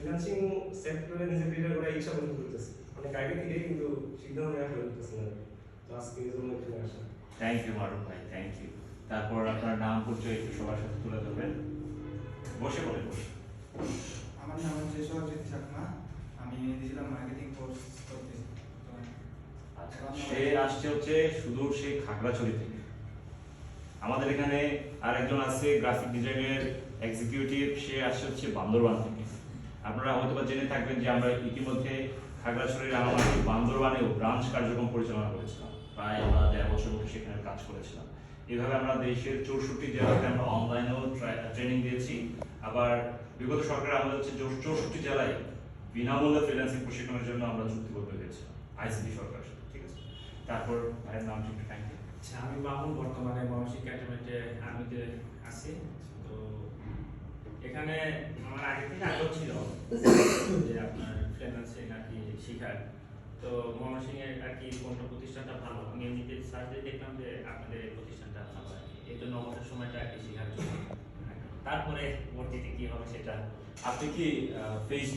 Freelancing সেক্টরে নিজে create করা ইচ্ছা করতে করতেছে অনেক আগে থেকে, কিন্তু সিদ্ধান্ত নেওয়া হয়ে উঠতেছে না। তো আজকে এই জন্য এখানে আসা। থ্যাংক ইউ মারুফ ভাই, থ্যাংক ইউ। তারপর আপনার নাম পরিচয় একটু সবার সাথে তুলে ধরবেন। বসে বলে বসে। আমার নাম হচ্ছে সহজিৎ চাকমা, আমি ডিজিটাল মার্কেটিং কোর্স করতেছি। আচ্ছা, সে আসছে হচ্ছে সুদূর সেই খাগড়াছড়ি থেকে। আমাদের এখানে আরেকজন আছে গ্রাফিক ডিজাইনের এক্সিকিউটিভ, সে আসছে হচ্ছে বান্দরবান থেকে। আপনারা হয়তো বা জেনে থাকবেন যে আমরা ইতিমধ্যে খাগড়াছড়ির রাঙামাটি বান্দরবানেও ব্রাঞ্চ কার্যক্রম পরিচালনা করেছিলাম। প্রায় আমরা ১.৫ বছর মতো সেখানে কাজ করেছিলাম। এইভাবে আমরা দেশের ৬৪ জেলাতে আমরা অনলাইনেও ট্রেনিং দিয়েছি। আবার বিগত সরকার আমাদের হচ্ছে ৬৪ জেলায় বিনামূল্যে ফ্রিল্যান্সিং প্রশিক্ষণের জন্য আমরা চুক্তিবদ্ধ হয়েছিলাম আইসিটি সরকারের সাথে। ঠিক আছে, তারপর ভাইয়ের নাম একটু থ্যাংক ইউ। আচ্ছা, আমি মামুন, বর্তমানে মানসিক একাডেমিতে আমিতে আছি। তো এখানে আমার আগে থেকে আগ্রহ ছিল যে আপনার ফ্রিল্যান্সিং আর কি শেখার। তো ময়মনসিংহে আর কি কোনটা প্রতিষ্ঠানটা ভালো, আমি এমনিতে সার্চ দিয়ে দেখলাম যে আপনাদের এই প্রতিষ্ঠানটা ভালো আর কি। এই জন্য আমাদের সময়টা আর কি শেখার জন্য। তারপরে ভর্তিতে কি হবে সেটা। আপনি কি ফেসবুক